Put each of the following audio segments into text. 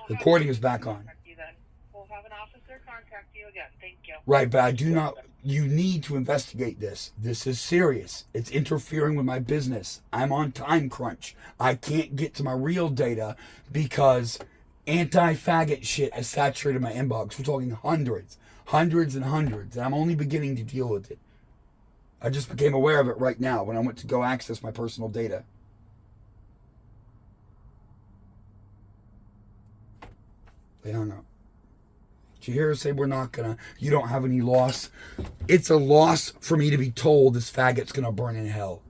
Recording is back on. We'll have an officer contact you again. Thank you. Right, but I do not. You need to investigate this. This is serious. It's interfering with my business. I'm on time crunch. I can't get to my real data because anti-faggot shit has saturated my inbox. We're talking hundreds, hundreds and hundreds, and I'm only beginning to deal with it. I just became aware of it right now when I went to go access my personal data. They hung up. Did you hear her say you don't have any loss? It's a loss for me to be told this faggot's gonna burn in hell.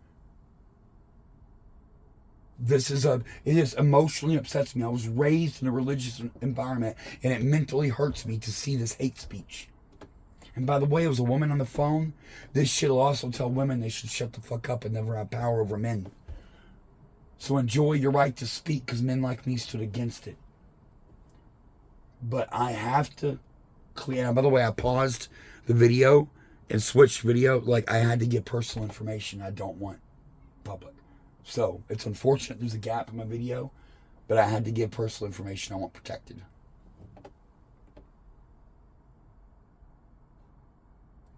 It just emotionally upsets me. I was raised in a religious environment and it mentally hurts me to see this hate speech. And by the way, it was a woman on the phone. This shit will also tell women they should shut the fuck up and never have power over men. So enjoy your right to speak because men like me stood against it. But I have to clear. And by the way, I paused the video and switched video. Like I had to get personal information I don't want public. So it's unfortunate there's a gap in my video, but I had to give personal information I want protected.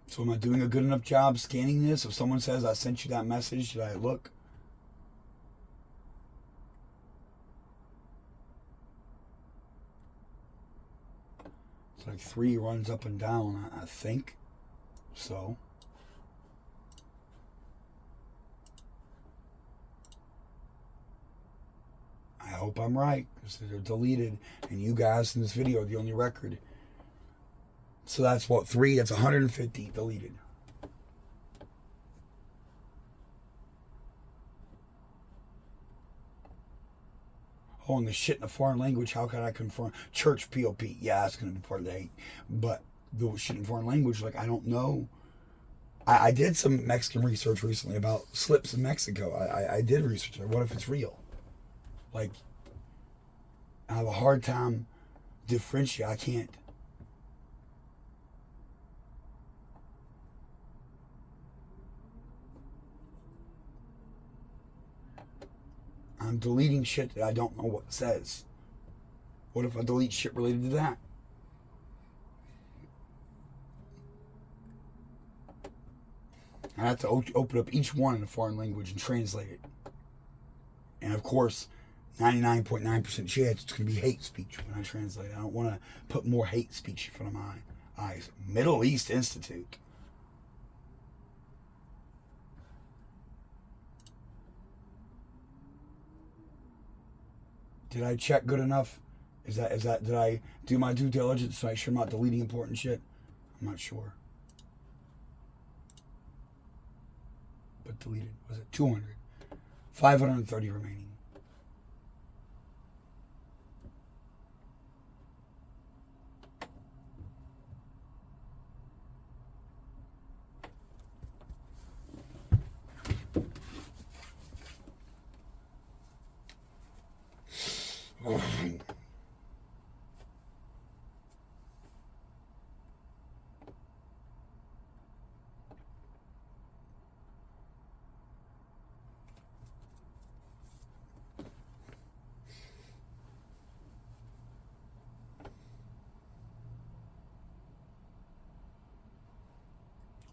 So am I doing a good enough job scanning this? If someone says I sent you that message, should I look? It's like 3 runs up and down, I think. So. I hope I'm right, because they're deleted, and you guys in this video are the only record. So that's what, 3? That's 150 deleted. Oh, and the shit in a foreign language, how can I confirm? Church POP, yeah, that's going to be part of the hate. But the shit in foreign language, like, I don't know. I did some Mexican research recently about slips in Mexico. I did research it. What if it's real? Like, I have a hard time differentiating. I can't. I'm deleting shit that I don't know what it says. What if I delete shit related to that? I have to open up each one in a foreign language and translate it. And of course, 99.9% chance it's going to be hate speech when I translate it. I don't want to put more hate speech in front of my eyes. Middle East Institute. Did I check good enough? Did I do my due diligence to make sure I'm not deleting important shit? I'm not sure. But deleted. Was it 200? 530 remaining.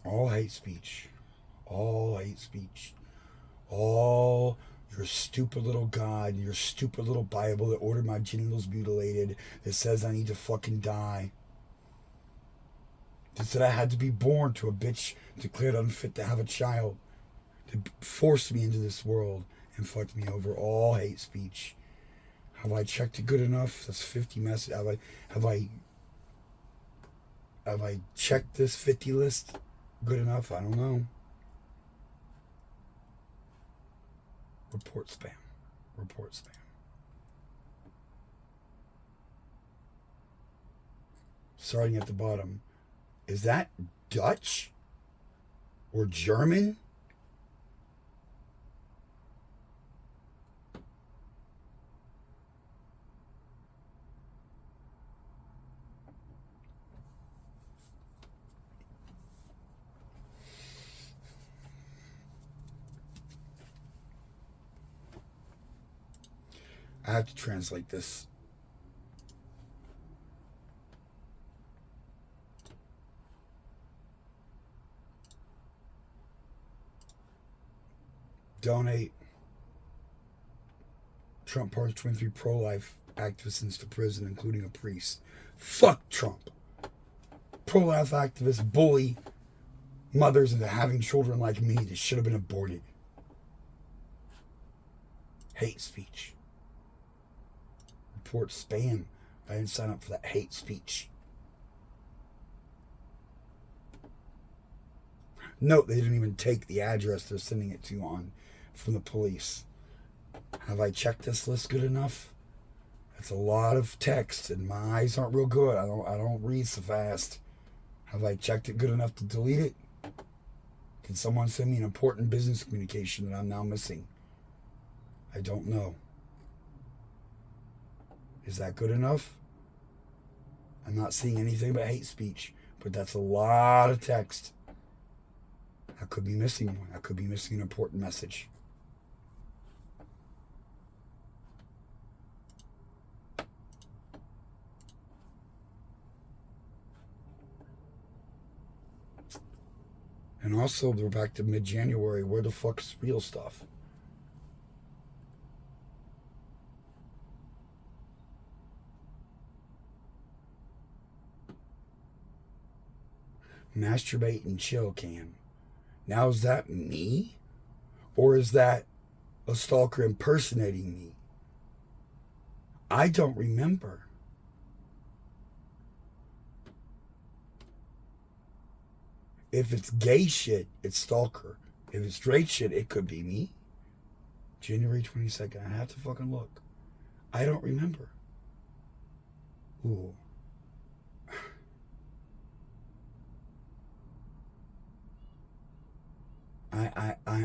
All hate speech. All hate speech. All your stupid little God, your stupid little Bible that ordered my genitals mutilated, that says I need to fucking die. That said I had to be born to a bitch declared unfit to have a child. That forced me into this world and fucked me over. All hate speech. Have I checked it good enough? That's 50 messages. Have I checked this 50 list good enough? I don't know. Report spam. Report spam. Starting at the bottom. Is that Dutch? Or German? I have to translate this. Donate. Trump pardons 23 pro-life activists into prison, including a priest. Fuck Trump. Pro-life activists bully mothers into having children like me that should have been aborted. Hate speech. Report spam. I didn't sign up for that hate speech. Note they didn't even take the address they're sending it to on from the police. Have I checked this list good enough? That's a lot of text and my eyes aren't real good. I don't read so fast. Have I checked it good enough to delete it? Can someone send me an important business communication that I'm now missing? I don't know. Is that good enough? I'm not seeing anything but hate speech, but that's a lot of text. I could be missing one. I could be missing an important message. And also, we're back to mid-January. Where the fuck's real stuff? Masturbate and chill cam. Now, is that me? Or is that a stalker impersonating me? I don't remember. If it's gay shit, it's stalker. If it's straight shit, it could be me. January 22nd. I have to fucking look. I don't remember. Ooh.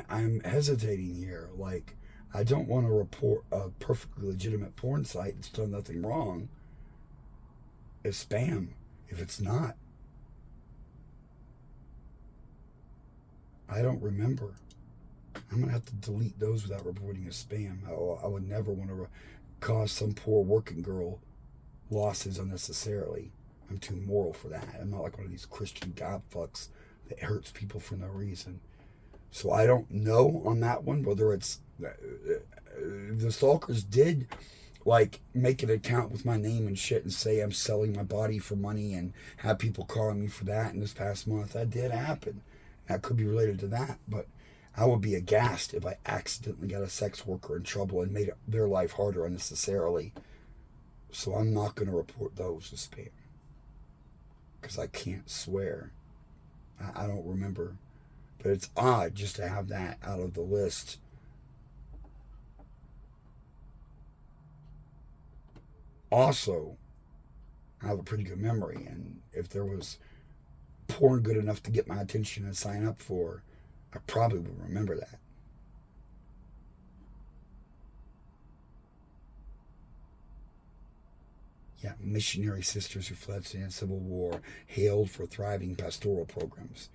I'm hesitating here. Like, I don't want to report a perfectly legitimate porn site that's done nothing wrong as spam if it's not. I don't remember. I'm going to have to delete those without reporting as spam. I would never want to cause some poor working girl losses unnecessarily. I'm too moral for that. I'm not like one of these Christian godfucks that hurts people for no reason. So I don't know on that one whether it's the stalkers did like make an account with my name and shit and say I'm selling my body for money and have people calling me for that in this past month. That did happen. That could be related to that, but I would be aghast if I accidentally got a sex worker in trouble and made their life harder unnecessarily. So I'm not going to report those as spam because I can't swear. I don't remember. But it's odd just to have that out of the list. Also, I have a pretty good memory, and if there was porn good enough to get my attention and sign up for, I probably would remember that. Yeah, missionary sisters who fled the Civil War, hailed for thriving pastoral programs.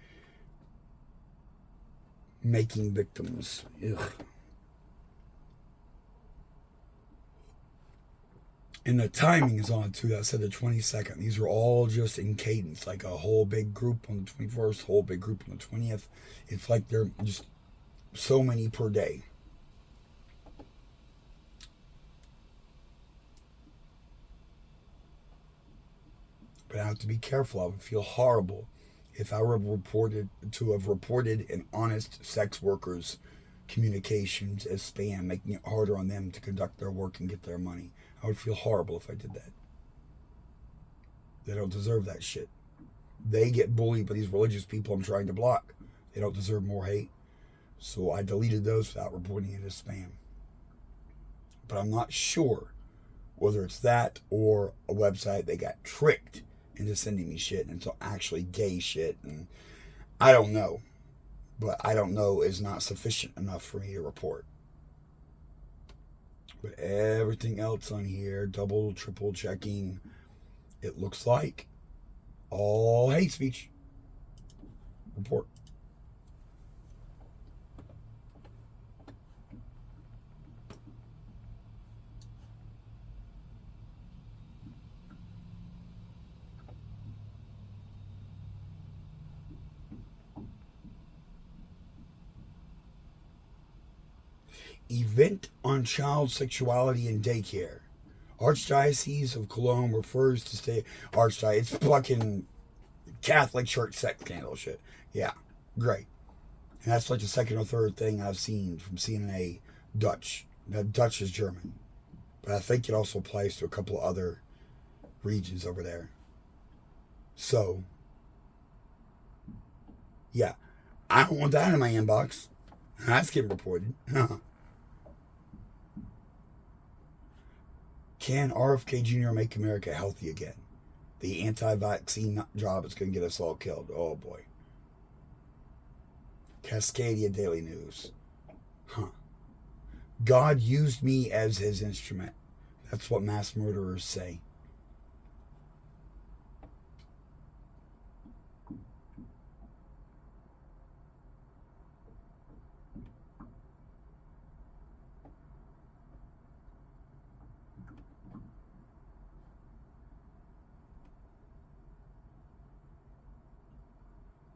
Making victims. Ugh. And the timing is on too. I said the 22nd. These are all just in cadence, like a whole big group on the 21st, whole big group on the 20th. It's like they're just so many per day. But I have to be careful. I would feel horrible if I were reported an honest sex worker's communications as spam, making it harder on them to conduct their work and get their money. I would feel horrible if I did that. They don't deserve that shit. They get bullied by these religious people I'm trying to block. They don't deserve more hate. So I deleted those without reporting it as spam. But I'm not sure whether it's that or a website they got tricked into sending me shit, and it's actually gay shit, and I don't know. But I don't know is not sufficient enough for me to report. But everything else on here, double, triple checking, it looks like all hate speech. Report. Event on child sexuality in daycare. Archdiocese of Cologne refers to state Archdiocese. It's fucking Catholic Church sex scandal shit. Yeah, great. And that's like the second or third thing I've seen from CNA Dutch. Now, Dutch is German, but I think it also applies to a couple of other regions over there. So, yeah, I don't want that in my inbox. That's getting reported. Can RFK Jr. make America healthy again? The anti-vaccine job is going to get us all killed. Oh boy. Cascadia Daily News. God used me as his instrument. That's what mass murderers say.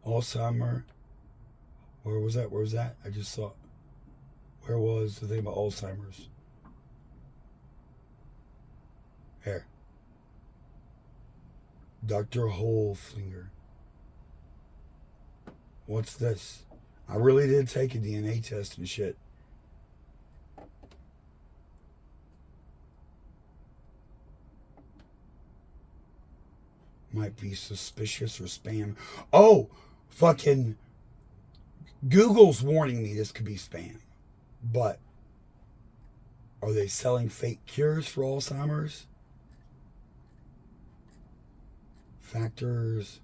Alzheimer. Where was that? Where was that? I just saw. Where was the thing about Alzheimer's? Here. Dr. Holflinger. What's this? I really did take a DNA test and shit. Might be suspicious or spam. Oh! Fucking Google's warning me this could be spam. But are they selling fake cures for Alzheimer's? Factors.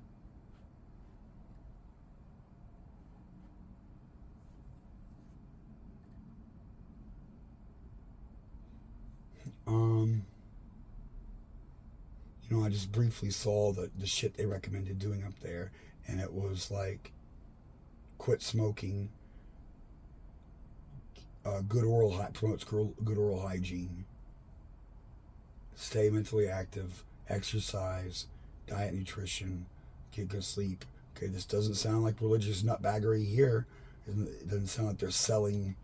I just briefly saw the shit they recommended doing up there, and it was like quit smoking, promotes good oral hygiene, stay mentally active, exercise, diet, nutrition, get good sleep. Okay, this doesn't sound like religious nutbaggery here. It doesn't sound like they're selling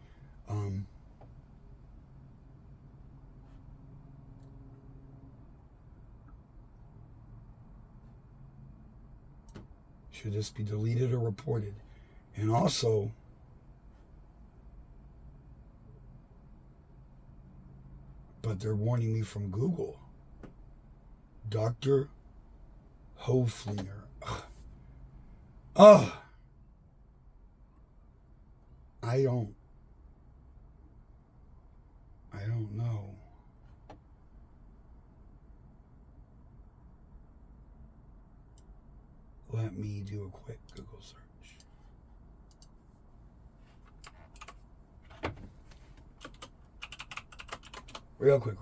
should this be deleted or reported? And also, but they're warning me from Google. Dr. Hoflinger. Oh, I don't know. Let me do a quick Google search. Real quick.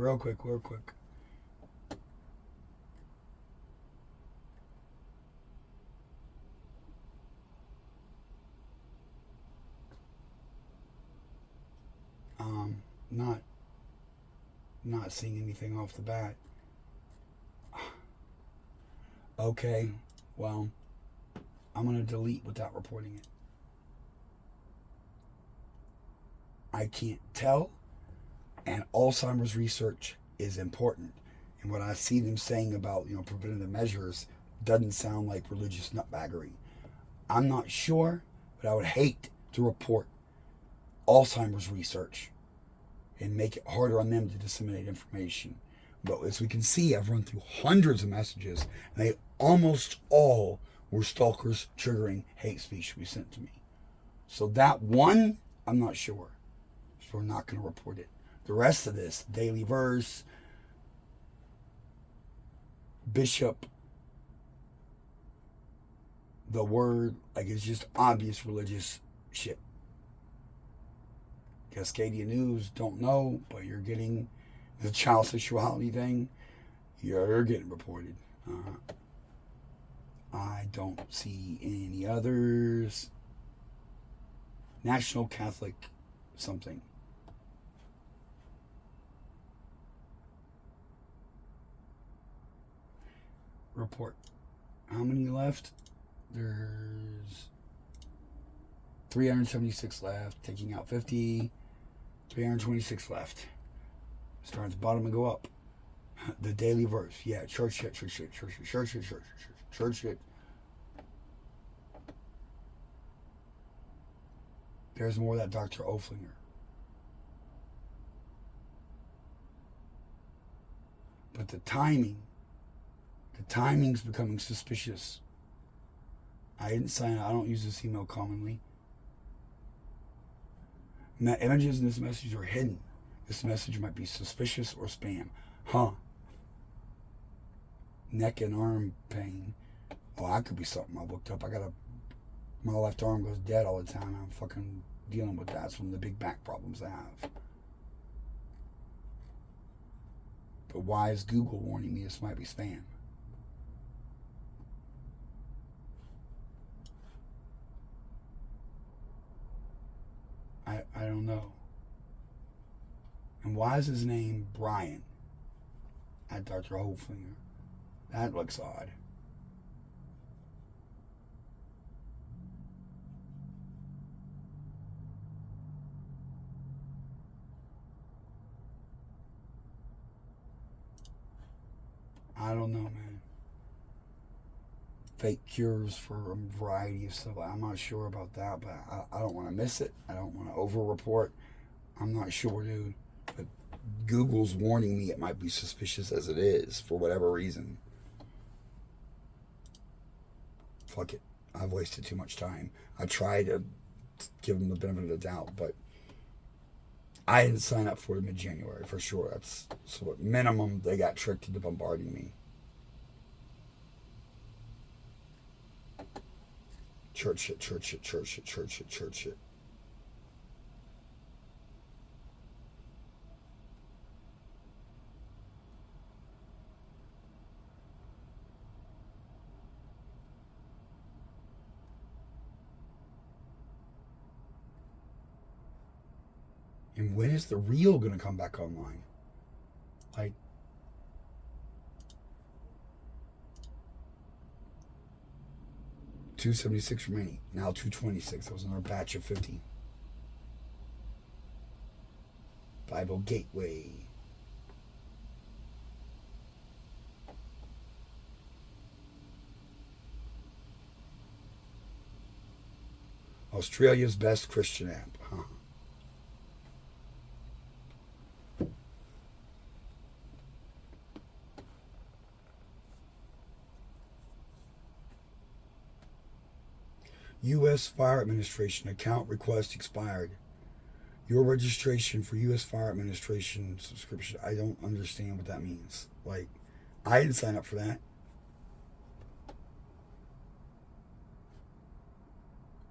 Not seeing anything off the bat. Okay, well, I'm going to delete without reporting it. I can't tell, and Alzheimer's research is important. And what I see them saying about, preventative measures doesn't sound like religious nutbaggery. I'm not sure, but I would hate to report Alzheimer's research and make it harder on them to disseminate information. But as we can see, I've run through hundreds of messages, and they almost all were stalkers triggering hate speech to be sent to me. So that one, I'm not sure. So we're not going to report it. The rest of this, daily verse, bishop, the word, it's just obvious religious shit. Cascadia News, don't know, but you're getting the child sexuality thing. You're getting reported. I don't see any others. National Catholic something. Report. How many left? There's 376 left. Taking out 50. 326 left. Start at the bottom and go up. The daily verse. Yeah, church shit, church shit, church shit, church shit, church shit, church shit. There's more of that Dr. Oflinger. But the timing's becoming suspicious. I didn't sign up. I don't use this email commonly. Images in this message are hidden. This message might be suspicious or spam. Huh. Neck and arm pain. Oh, that could be something I looked up. My left arm goes dead all the time. I'm fucking dealing with that. It's one of the big back problems I have. But why is Google warning me this might be spam? I don't know. And why is his name Brian at Dr. Hoflinger? That looks odd. I don't know, man. Fake cures for a variety of stuff. I'm not sure about that, but I don't want to miss it. I don't want to over-report. I'm not sure, dude. But Google's warning me it might be suspicious as it is for whatever reason. Fuck it. I've wasted too much time. I tried to give them the benefit of the doubt, but I didn't sign up for it mid-January for sure. That's so at minimum they got tricked into bombarding me. Church shit, church shit, church shit, church shit, church shit. And when is the real going to come back online? Like, $276 remaining. Now $226. That was another batch of 50. Bible Gateway. Australia's best Christian app. Huh. U.S. Fire Administration account request expired. Your registration for U.S. Fire Administration subscription. I don't understand what that means. Like, I didn't sign up for that.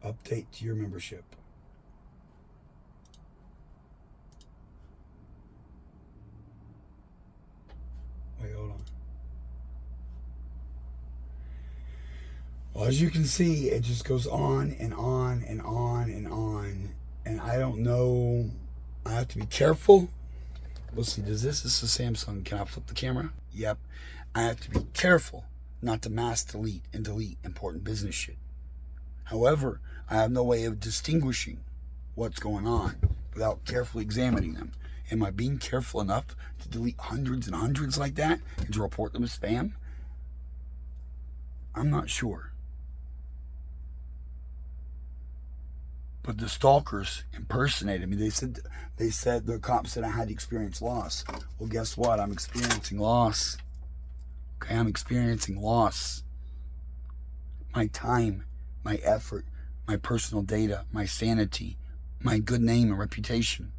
Update to your membership. Wait, hold on. Well, as you can see, it just goes on and on and on and on. And I don't know. I have to be careful. Let's see, this is a Samsung. Can I flip the camera? Yep. I have to be careful not to mass delete and delete important business shit. However, I have no way of distinguishing what's going on without carefully examining them. Am I being careful enough to delete hundreds and hundreds like that and to report them as spam? I'm not sure. But the stalkers impersonated me. They said the cops said I had experienced loss. Well, guess what? I'm experiencing loss. Okay, I'm experiencing loss. My time, my effort, my personal data, my sanity, my good name and reputation.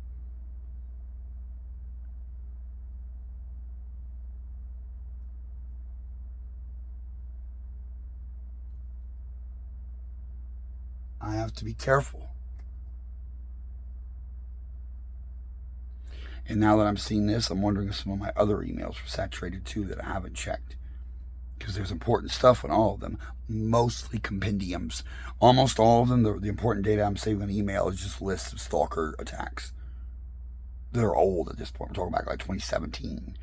I have to be careful. And now that I'm seeing this, I'm wondering if some of my other emails were saturated too that I haven't checked. Because there's important stuff on all of them. Mostly compendiums. Almost all of them, the important data I'm saving on email is just lists of stalker attacks. That are old at this point. We're talking about like 2017.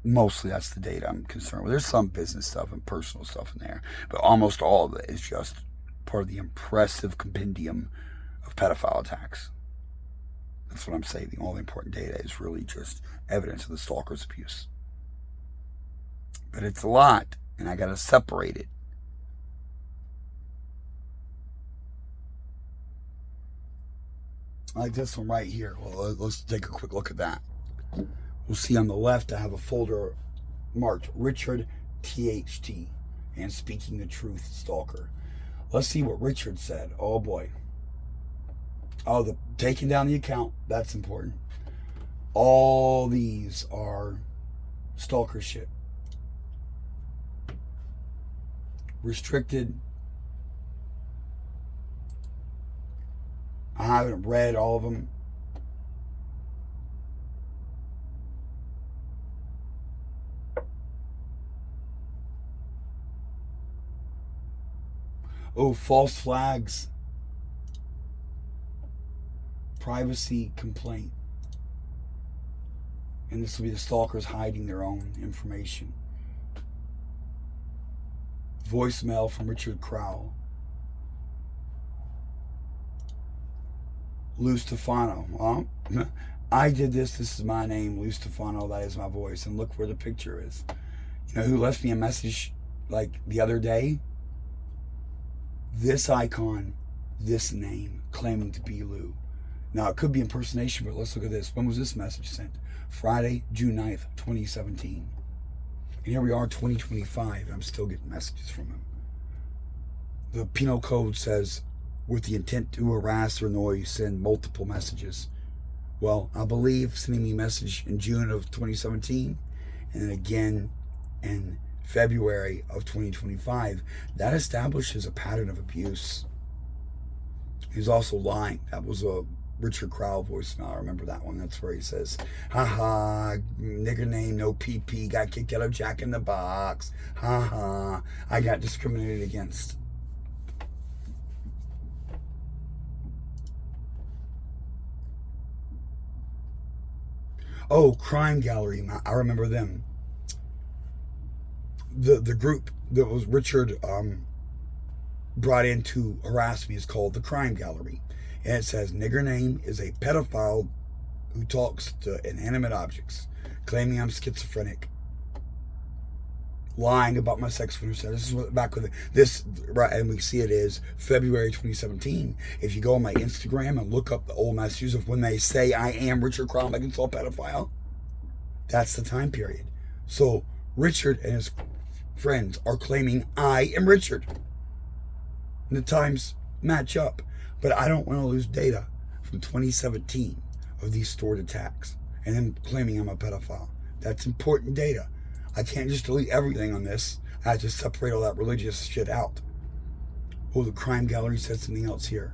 Mostly that's the data I'm concerned with. There's some business stuff and personal stuff in there. But almost all of it is just part of the impressive compendium of pedophile attacks That's what I'm saying. All the important data is really just evidence of the stalker's abuse. But it's a lot, and I got to separate it. Like this one right here. Well, let's take a quick look at that. We'll see on the left I have a folder marked Richard THT and Speaking the Truth Stalker. Let's see what Richard said. Oh boy. Oh, the taking down the account, that's important. All these are stalker shit. Restricted. I haven't read all of them. Oh, false flags. Privacy complaint. And this will be the stalkers hiding their own information. Voicemail from Richard Crowell. Lou Stefano. Well, I did this. This is my name, Lou Stefano. That is my voice. And look where the picture is. You know who left me a message like the other day? This icon, this name, claiming to be Lou. Now, it could be impersonation, but let's look at this. When was this message sent? Friday, June 9th, 2017. And here we are, 2025, and I'm still getting messages from him. The penal code says, with the intent to harass or annoy, send multiple messages. Well, I believe sending me a message in June of 2017, and then again in February of 2025, that establishes a pattern of abuse. He's also lying. That was a Richard Crowell voicemail. I remember that one. That's where he says, haha, nigger name, no PP, got kicked out of Jack in the Box. Haha, I got discriminated against. Oh, Crime Gallery. I remember them. The group that was Richard brought in to harass me is called the Crime Gallery. And it says, nigger name is a pedophile who talks to inanimate objects, claiming I'm schizophrenic, lying about my sex offender. This is what, back with this, right, and we see it is February 2017. If you go on my Instagram and look up the old messages of when they say I am Richard Crowell, against all pedophile, that's the time period. So Richard and his friends are claiming I am Richard. And the times match up. But I don't want to lose data from 2017 of these stored attacks and then claiming I'm a pedophile. That's important data. I can't just delete everything on this. I have to separate all that religious shit out. Oh, the Crime Gallery said something else here.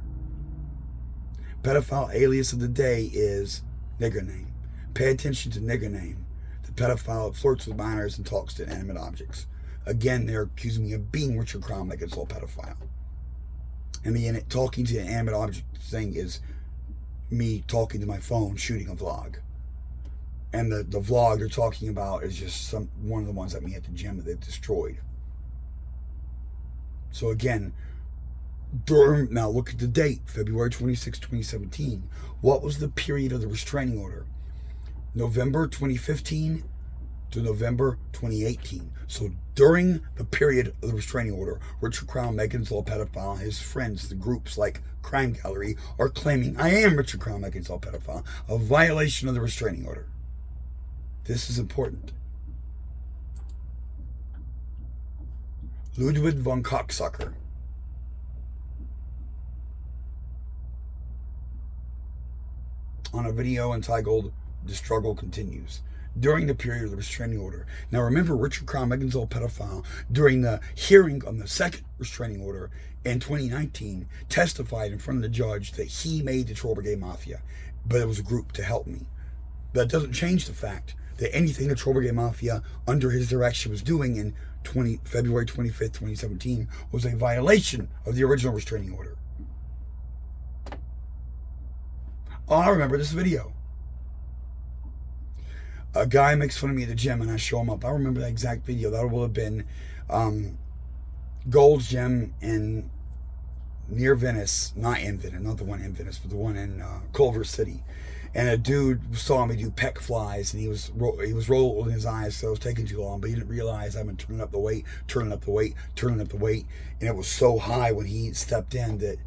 Pedophile alias of the day is nigger name. Pay attention to nigger name. The pedophile flirts with minors and talks to inanimate objects. Again, they're accusing me of being Richard Crowell, like it's all pedophile. And me talking to an animate object thing is me talking to my phone, shooting a vlog. And the vlog they're talking about is just one of the ones that me at the gym that they've destroyed. So again, now look at the date, February 26, 2017. What was the period of the restraining order? November 2015 to November 2018. So during the period of the restraining order, Richard Crowell, Megan's Law Pedophile, his friends, the groups like Crime Gallery, are claiming I am Richard Crowell, Megan's Law Pedophile, a violation of the restraining order. This is important. Ludwig von Cocksucker. On a video entitled The Struggle Continues. During the period of the restraining order. Now remember, Richard Crowell, Megan's Law Pedophile, during the hearing on the second restraining order in 2019, testified in front of the judge that he made the Troll Brigade Mafia, but it was a group to help me. That doesn't change the fact that anything the Troll Brigade Mafia under his direction was doing in February 25th, 2017 was a violation of the original restraining order. Oh, I remember this video. A guy makes fun of me at the gym and I show him up. I remember that exact video. That will have been Gold's Gym near Venice. Not in Venice, not the one in Venice, but the one in Culver City. And a dude saw me do pec flies, and he was rolling his eyes, so it was taking too long. But he didn't realize I've been turning up the weight, turning up the weight, turning up the weight, and it was so high when he stepped in that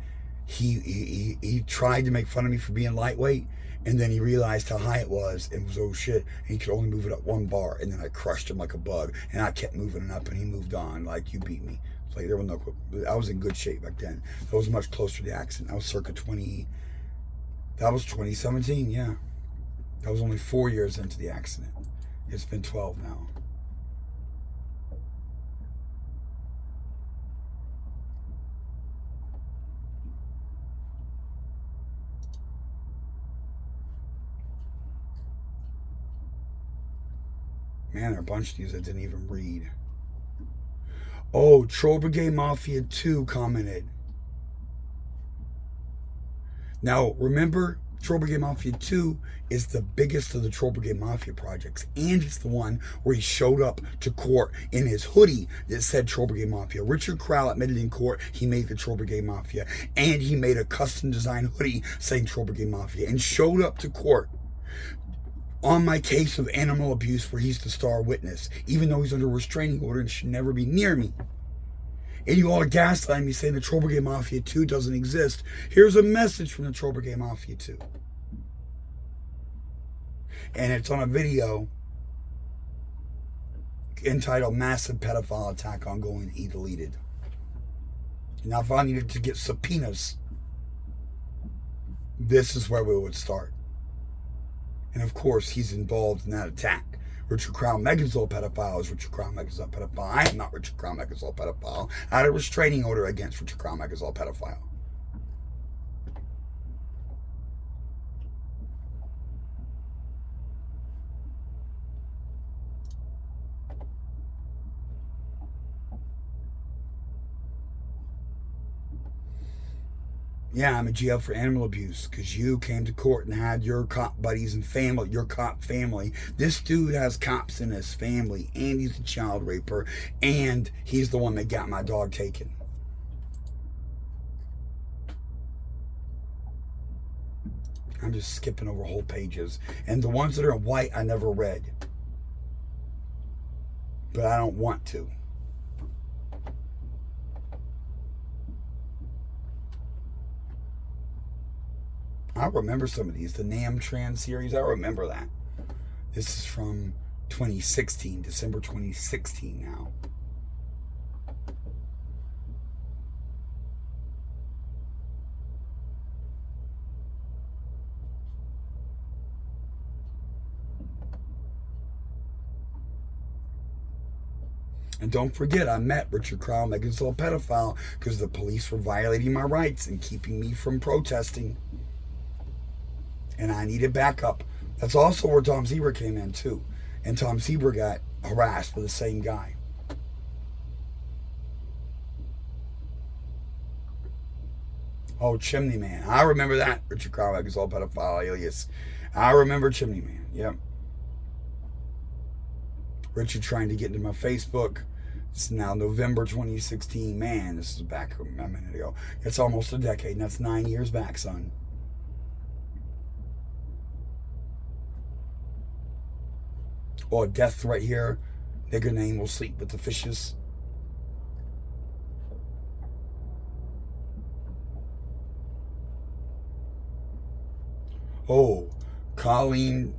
he tried to make fun of me for being lightweight, and then he realized how high it was, and was, oh shit, and he could only move it up one bar, and then I crushed him like a bug, and I kept moving it up, and he moved on like, you beat me. It's like there was no, I was in good shape back then. I was much closer to the accident. I was circa 20. That was 2017, yeah. That was only 4 years into the accident. It's been 12 now. Man, there are a bunch of these I didn't even read. Oh, Troll Brigade Mafia 2 commented. Now, remember, Troll Brigade Mafia 2 is the biggest of the Troll Brigade Mafia projects. And it's the one where he showed up to court in his hoodie that said Troll Brigade Mafia. Richard Crowell admitted in court he made the Troll Brigade Mafia. And he made a custom design hoodie saying Troll Brigade Mafia. And showed up to court on my case of animal abuse where he's the star witness. Even though he's under a restraining order and should never be near me. And you all are gaslighting me saying the Troll Brigade Mafia 2 doesn't exist. Here's a message from the Troll Brigade Mafia 2. And it's on a video entitled Massive Pedophile Attack Ongoing, E deleted. Now if I needed to get subpoenas, this is where we would start. And of course he's involved in that attack. Richard Crown Megazol pedophile is Richard Crown Megazol pedophile. I am not Richard Crown Megazol pedophile. I had a restraining order against Richard Crown Megazol pedophile. Yeah, I'm in jail for animal abuse because you came to court and had your cop buddies and family, your cop family. This dude has cops in his family, and he's a child raper, and he's the one that got my dog taken. I'm just skipping over whole pages. And the ones that are in white, I never read. But I don't want to. I remember some of these. The Nam Trans series, I remember that. This is from 2016, December 2016 now. And don't forget, I met Richard Crowell, Megazol pedophile, because the police were violating my rights and keeping me from protesting. And I needed backup. That's also where Tom Zebra came in too. And Tom Zebra got harassed by the same guy. Oh, Chimney Man. I remember that. Richard Crowell is all pedophile alias. I remember Chimney Man. Yep. Richard trying to get into my Facebook. It's now November 2016. Man, this is back a minute ago. It's almost a decade, and that's 9 years back, son. Oh, a death threat here. Nigger name will sleep with the fishes. Oh, Colleen.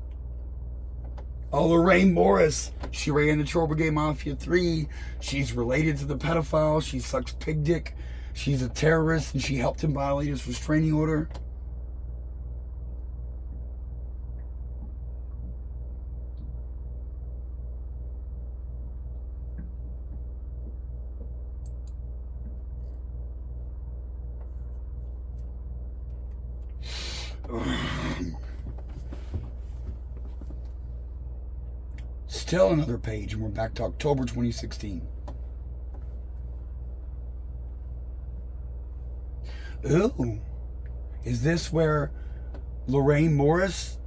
Oh, Lorraine Morris. She ran the Troll Brigade Mafia 3. She's related to the pedophile. She sucks pig dick. She's a terrorist, and she helped him violate his restraining order. Still another page, and we're back to October 2016. Ooh. Is this where Lorraine Morris?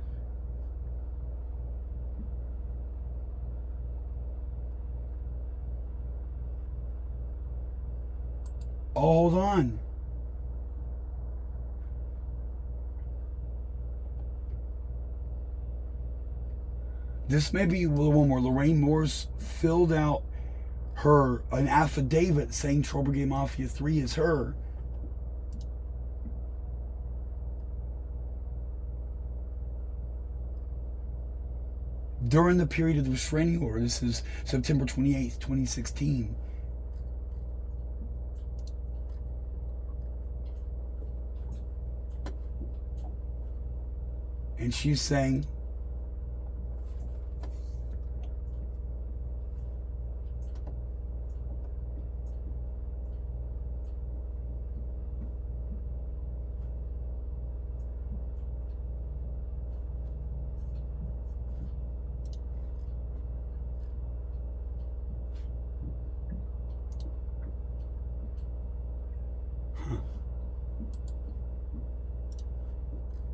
Oh, hold on. This may be the one where Lorraine Morse filled out an affidavit saying Troll Brigade Mafia 3 is her. During the period of the restraining order, this is September 28th, 2016. And she's saying,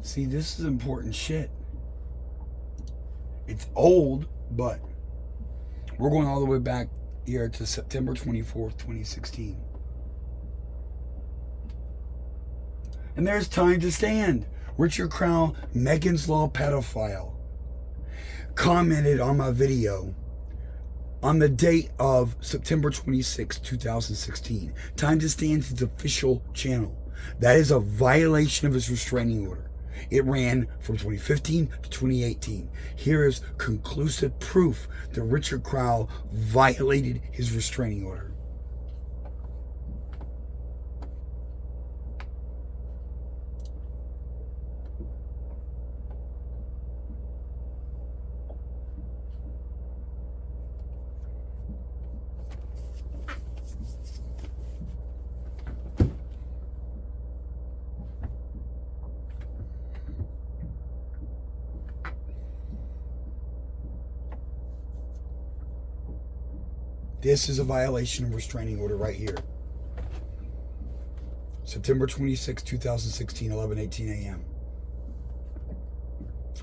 see, this is important shit. It's old, but we're going all the way back here to September 24th, 2016. And there's Time to Stand. Richard Crowell, Megan's Law pedophile, commented on my video on the date of September 26, 2016. Time to Stand is his official channel. That is a violation of his restraining order. It ran from 2015 to 2018. Here is conclusive proof that Richard Crowell violated his restraining order. This is a violation of restraining order right here. September 26, 2016, 11:18 a.m.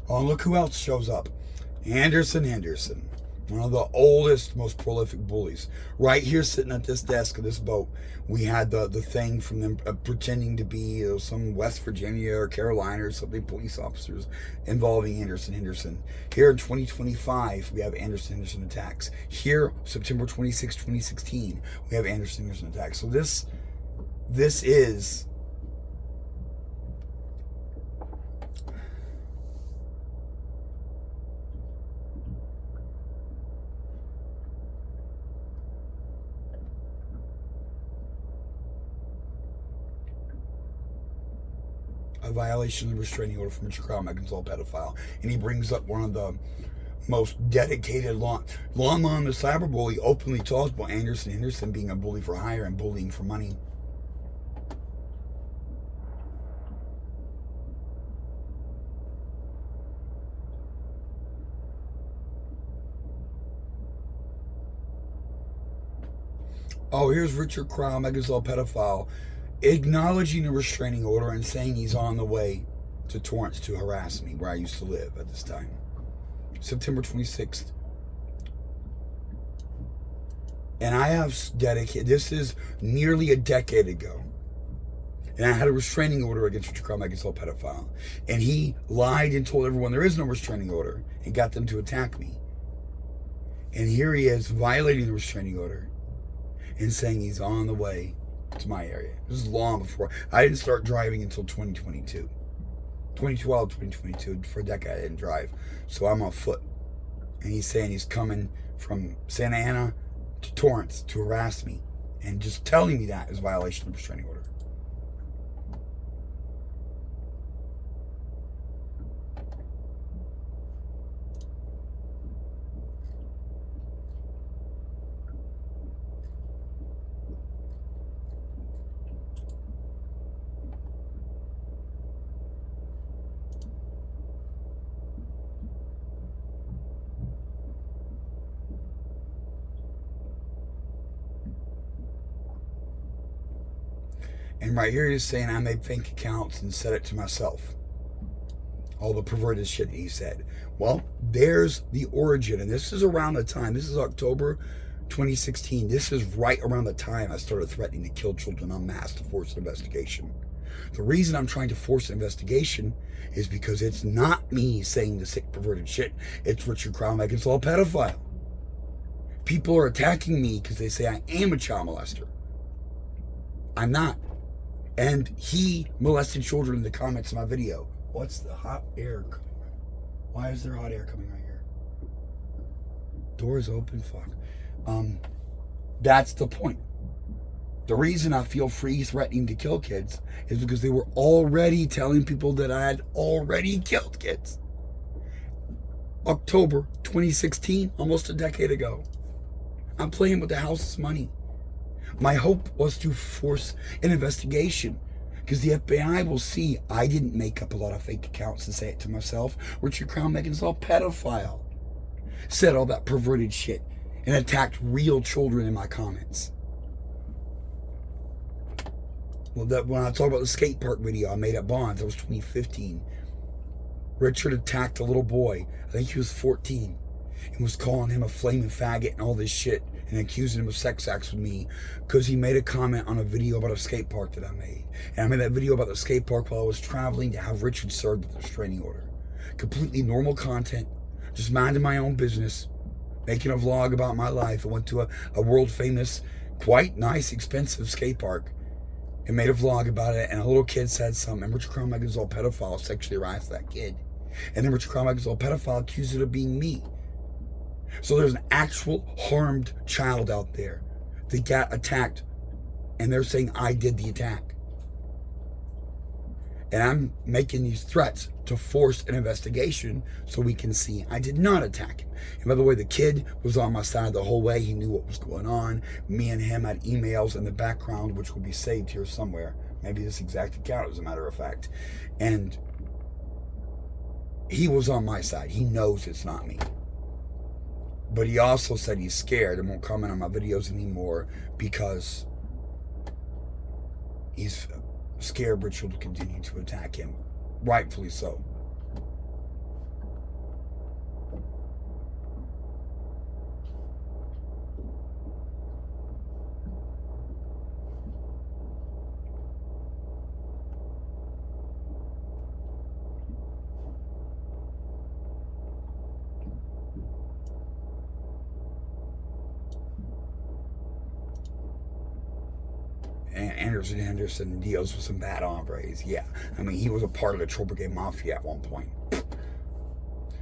Oh, and look who else shows up. Anderson, one of the oldest, most prolific bullies. Right here sitting at this desk of this boat, we had the thing from them pretending to be some West Virginia or Carolina or something, police officers involving Anderson. Here in 2025, we have Anderson attacks. Here, September 26, 2016, we have Anderson attacks. So this is... a violation of the restraining order from Richard Crowell, Megan's Law pedophile. And he brings up one of the most dedicated Lon the cyberbully openly talks about Anderson being a bully for hire and bullying for money. Oh, here's Richard Crowell, Megan's Law pedophile, acknowledging the restraining order and saying he's on the way to Torrance to harass me, where I used to live at this time. September 26th. And I have dedicated, this is nearly a decade ago. And I had a restraining order against Richard Crowell, Megan's Law pedophile. And he lied and told everyone there is no restraining order and got them to attack me. And here he is violating the restraining order and saying he's on the way to my area. This is long before. I didn't start driving until 2022. 2012, 2022. For a decade, I didn't drive. So I'm on foot. And he's saying he's coming from Santa Ana to Torrance to harass me. And just telling me that is a violation of restraining order. And right here he's saying I made fake accounts and set it to myself. All the perverted shit he said. Well, there's the origin. And this is around the time. This is October 2016. This is right around the time I started threatening to kill children en masse to force an investigation. The reason I'm trying to force an investigation is because it's not me saying the sick, perverted shit. It's Richard Crown Megansaw pedophile. People are attacking me because they say I am a child molester. I'm not. And he molested children in the comments of my video. What's the hot air coming? Why is there hot air coming right here? Doors open, fuck. That's the point. The reason I feel free threatening to kill kids is because they were already telling people that I had already killed kids. October 2016, almost a decade ago. I'm playing with the house's money. My hope was to force an investigation because the FBI will see I didn't make up a lot of fake accounts and say it to myself. Richard Crown Megansaw pedophile. Said all that perverted shit and attacked real children in my comments. Well, when I talk about the skate park video I made at Bonds, that was 2015. Richard attacked a little boy. I think he was 14. And was calling him a flaming faggot and all this shit and accusing him of sex acts with me because he made a comment on a video about a skate park that I made. And I made that video about the skate park while I was traveling to have Richard served with a restraining order. Completely normal content, just minding my own business, making a vlog about my life. I went to a world famous, quite nice, expensive skate park and made a vlog about it, and a little kid said something, and Richard Crown Megansaw pedophile sexually harassed that kid. And then Richard Crown Megansaw pedophile accused it of being me. So there's an actual harmed child out there that got attacked, and they're saying I did the attack. And I'm making these threats to force an investigation so we can see I did not attack him. And by the way, the kid was on my side the whole way. He knew what was going on. Me and him had emails in the background, which will be saved here somewhere. Maybe this exact account, as a matter of fact. And he was on my side. He knows it's not me. But he also said he's scared and won't comment on my videos anymore because he's scared Richard will continue to attack him. Rightfully so. Anderson deals with some bad hombres. Yeah, I mean, he was a part of the Troll Brigade Mafia at one point.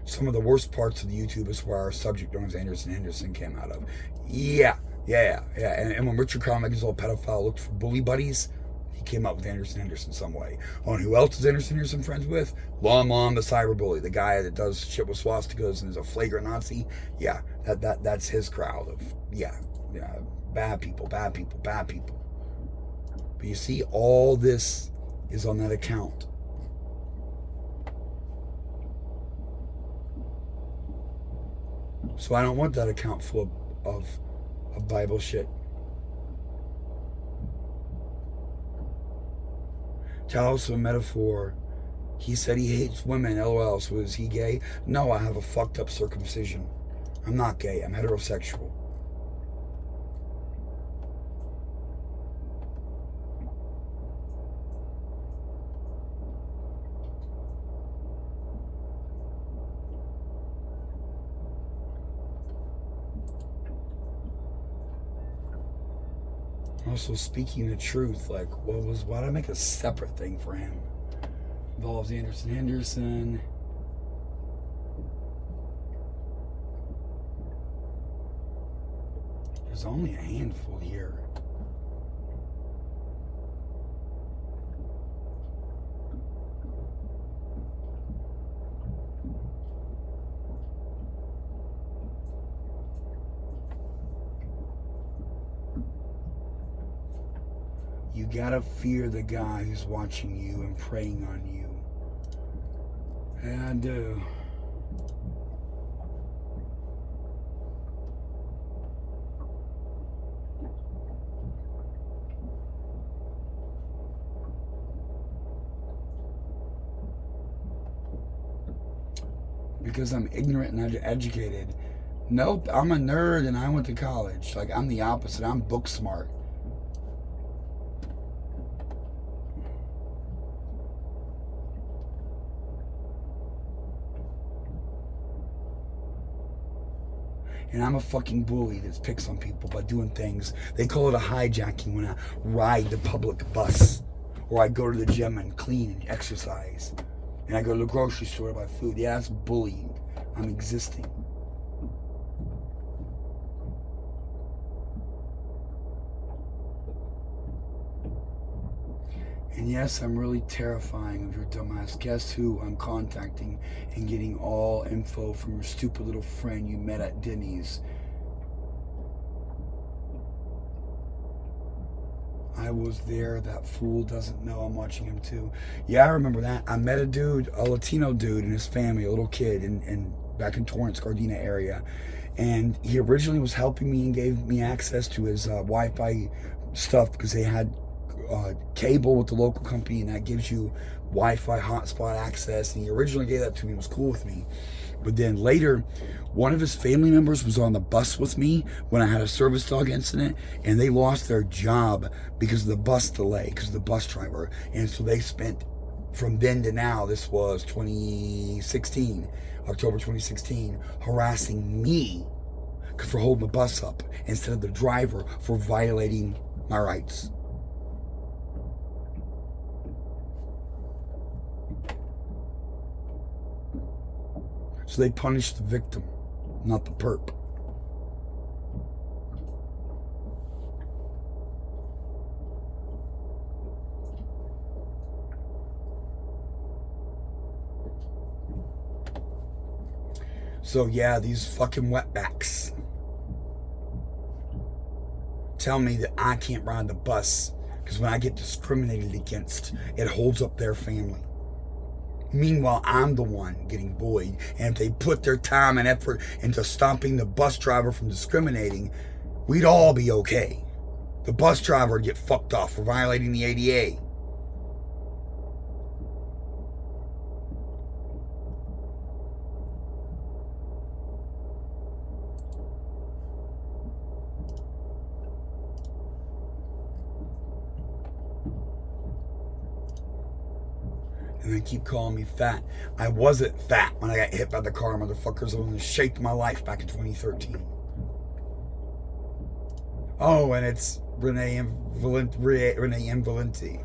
Some of the worst parts of the YouTube is where our subject known as Anderson came out of. Yeah. And when Richard Crown Megansaw pedophile looked for bully buddies, he came up with Anderson some way. On who else is Anderson friends with? Lon, the cyberbully, the guy that does shit with swastikas and is a flagrant Nazi. Yeah, that's his crowd of bad people. But you see, all this is on that account. So I don't want that account full of Bible shit. Talos a metaphor. He said he hates women, LOL. So is he gay? No, I have a fucked up circumcision. I'm not gay, I'm heterosexual. Also speaking the truth, like why did I make a separate thing for him? Involves Anderson. There's only a handful here. You gotta fear the guy who's watching you and preying on you. And I do. Because I'm ignorant and uneducated. Nope, I'm a nerd and I went to college. Like, I'm the opposite. I'm book smart. And I'm a fucking bully that picks on people by doing things. They call it a hijacking when I ride the public bus. Or I go to the gym and clean and exercise. And I go to the grocery store to buy food. Yeah, that's bullying. I'm existing. And yes, I'm really terrifying of your dumbass. Guess who I'm contacting and getting all info from your stupid little friend you met at Denny's. I was there. That fool doesn't know I'm watching him too. Yeah, I remember that. I met a dude, a Latino dude and his family, a little kid back in Torrance, Gardena area. And he originally was helping me and gave me access to his Wi-Fi stuff because they had cable with the local company, and that gives you Wi-Fi hotspot access. And he originally gave that to me. It was cool with me. But then later, one of his family members was on the bus with me when I had a service dog incident, and they lost their job because of the bus delay, because of the bus driver. And so they spent, from then to now, this was 2016, October 2016, harassing me for holding the bus up instead of the driver for violating my rights. So they punished the victim, not the perp. So yeah, these fucking wetbacks tell me that I can't ride the bus because when I get discriminated against, it holds up their family. Meanwhile, I'm the one getting bullied, and if they put their time and effort into stopping the bus driver from discriminating, we'd all be okay. The bus driver would get fucked off for violating the ADA. And they keep calling me fat. I wasn't fat when I got hit by the car, motherfuckers. I was in the shape of my life back in 2013. Oh, and it's Renee M. Valenti.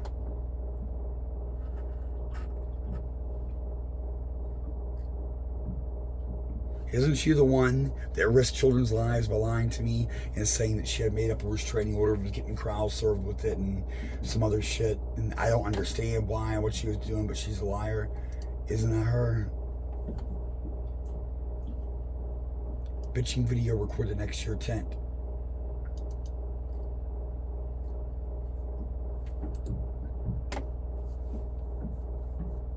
Isn't she the one that risked children's lives by lying to me and saying that she had made up a restraining order and was getting crowd served with it and some other shit? And I don't understand why and what she was doing, but she's a liar. Isn't that her? Bitching video recorded next to your tent.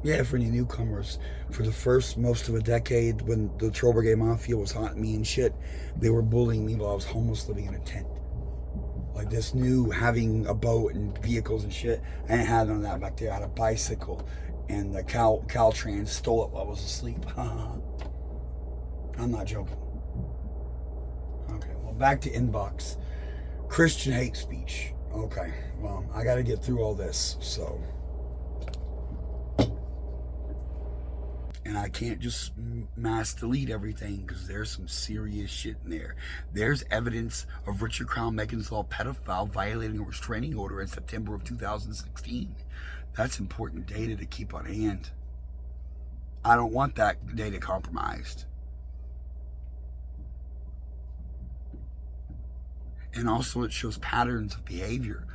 Yeah, for any newcomers, for the first most of a decade when the Troll Brigade Mafia was haunting me and shit, they were bullying me while I was homeless living in a tent. Like this new having a boat and vehicles and shit, I didn't have none of that back there. I had a bicycle and the Caltrans stole it while I was asleep. I'm not joking. Okay, well back to inbox. Christian hate speech. Okay, well I gotta get through all this, so. And I can't just mass delete everything because there's some serious shit in there. There's evidence of Richard Crown Meganslaw pedophile violating a restraining order in September of 2016. That's important data to keep on hand. I don't want that data compromised. And also it shows patterns of behavior.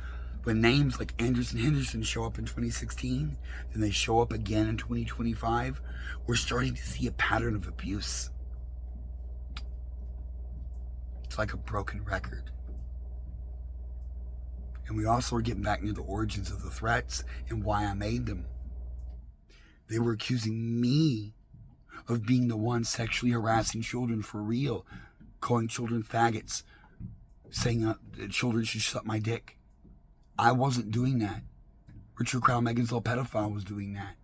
When names like Anderson Henderson show up in 2016, then they show up again in 2025, we're starting to see a pattern of abuse. It's like a broken record. And we also are getting back into the origins of the threats and why I made them. They were accusing me of being the one sexually harassing children for real, calling children faggots, saying that children should suck my dick. I wasn't doing that. Richard Crown Meganslaw pedophile was doing that.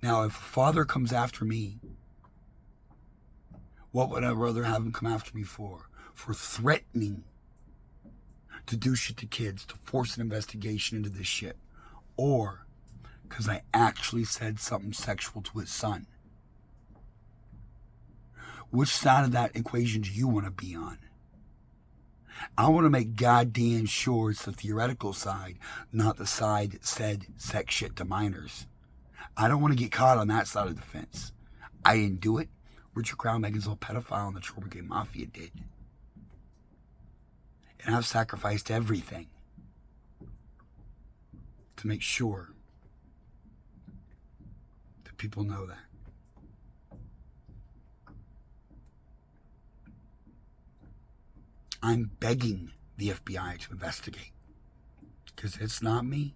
Now, if a father comes after me, what would I rather have him come after me for? For threatening to do shit to kids, to force an investigation into this shit. Or because I actually said something sexual to his son. Which side of that equation do you want to be on? I want to make goddamn sure it's the theoretical side, not the side that said sex shit to minors. I don't want to get caught on that side of the fence. I didn't do it. Richard Crown, Megan's little pedophile, and the Troll Brigade Mafia did. And I've sacrificed everything to make sure that people know that. I'm begging the FBI to investigate. Because it's not me.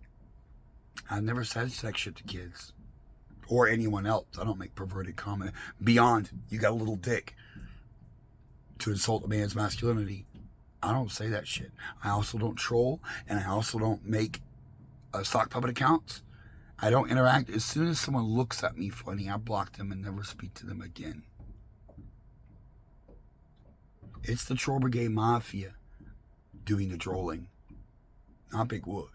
I've never said sex shit to kids. Or anyone else. I don't make perverted comment. Beyond, you got a little dick. To insult a man's masculinity. I don't say that shit. I also don't troll. And I also don't make sock puppet accounts. I don't interact. As soon as someone looks at me funny, I block them and never speak to them again. It's the Troll Brigade Mafia doing the trolling, not Big Wood.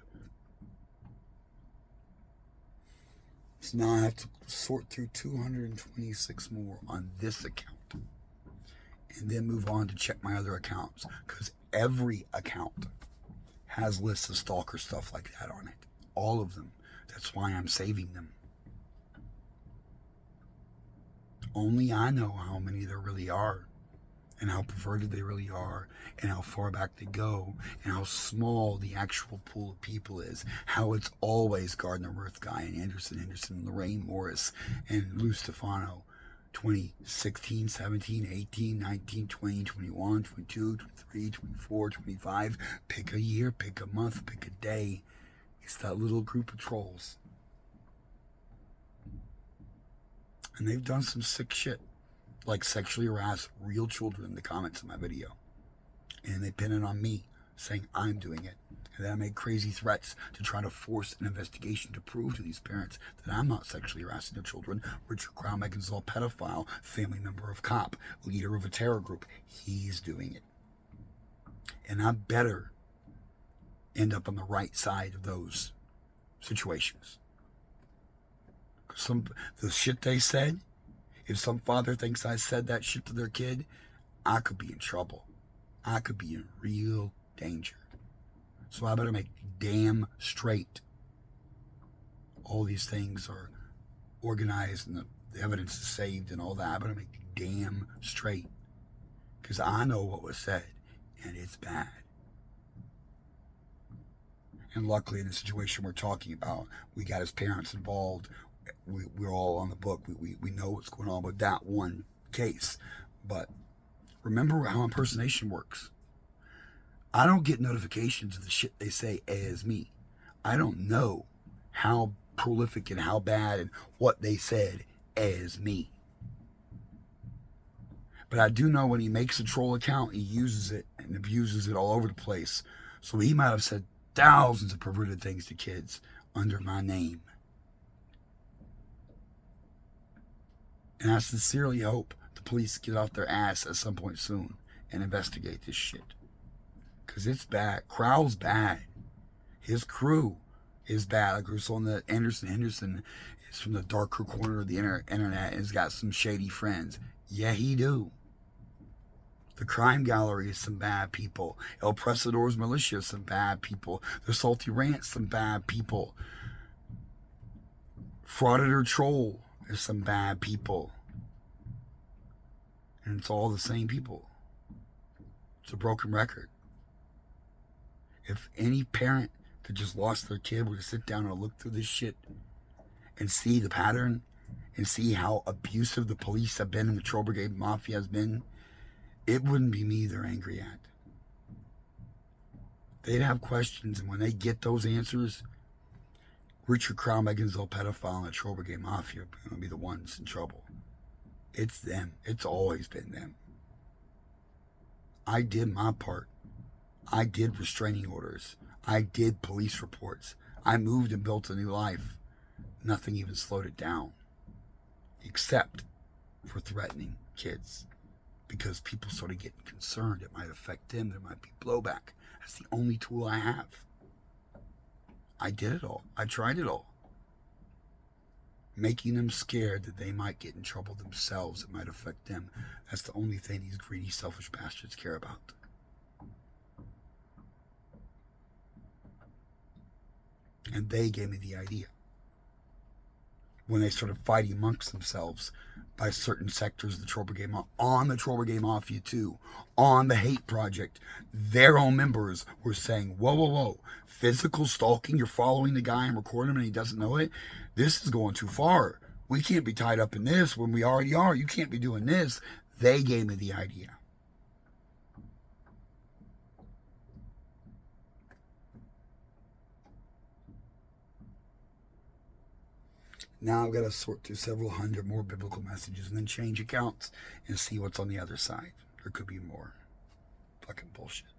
So now I have to sort through 226 more on this account and then move on to check my other accounts, because every account has lists of stalker stuff like that on it. All of them. That's why I'm saving them. Only I know how many there really are, and how perverted they really are, and how far back they go, and how small the actual pool of people is. How it's always Gardner Worth Guy and Anderson, Lorraine Morris, and Lou Stefano. 2016, 17, 18, 19, 20, 21, 22, 23, 24, 25. Pick a year, pick a month, pick a day. It's that little group of trolls. And they've done some sick shit. Like sexually harass real children in the comments of my video. And they pin it on me, saying I'm doing it. And then I make crazy threats to try to force an investigation to prove to these parents that I'm not sexually harassing their children. Richard Crown, Megan's a pedophile, family member of cop, leader of a terror group. He's doing it. And I better end up on the right side of those situations. The shit they said, if some father thinks I said that shit to their kid, I could be in trouble. I could be in real danger. So I better make damn straight all these things are organized and the evidence is saved and all that. I better make damn straight. Because I know what was said, and it's bad. And luckily in the situation we're talking about, we got his parents involved. We're all on the book. We know what's going on with that one case. But remember how impersonation works. I don't get notifications of the shit they say as me. I don't know how prolific and how bad and what they said as me. But I do know when he makes a troll account, he uses it and abuses it all over the place. So he might have said thousands of perverted things to kids under my name. And I sincerely hope the police get off their ass at some point soon and investigate this shit. Because it's bad. Crowell's bad. His crew is bad. Like we saw on the Henderson is from the darker corner of the internet and has got some shady friends. Yeah, he do. The Crime Gallery is some bad people. El Presador's Militia is some bad people. The Salty Rants, some bad people. Frauditor Troll is some bad people. And it's all the same people. It's a broken record. If any parent that just lost their kid were to sit down and look through this shit and see the pattern and see how abusive the police have been and the Troll Brigade Mafia has been, it wouldn't be me they're angry at. They'd have questions, and when they get those answers, Richard Crown, Megan's a pedophile, and the Troll Brigade Mafia are going to be the ones in trouble. It's them. It's always been them. I did my part. I did restraining orders. I did police reports. I moved and built a new life. Nothing even slowed it down. Except for threatening kids. Because people started getting concerned. It might affect them. There might be blowback. That's the only tool I have. I did it all. I tried it all. making them scared that they might get in trouble themselves. It might affect them. That's the only thing these greedy, selfish bastards care about. And they gave me the idea. When they started fighting amongst themselves by certain sectors of the Troll Brigade, on the Troll Brigade Mafia too, on the Hate Project, their own members were saying, whoa, whoa, whoa, physical stalking, you're following the guy and recording him and he doesn't know it? This is going too far. We can't be tied up in this when we already are. You can't be doing this. They gave me the idea. Now I've got to sort through several hundred more biblical messages and then change accounts and see what's on the other side. There could be more. Fucking bullshit.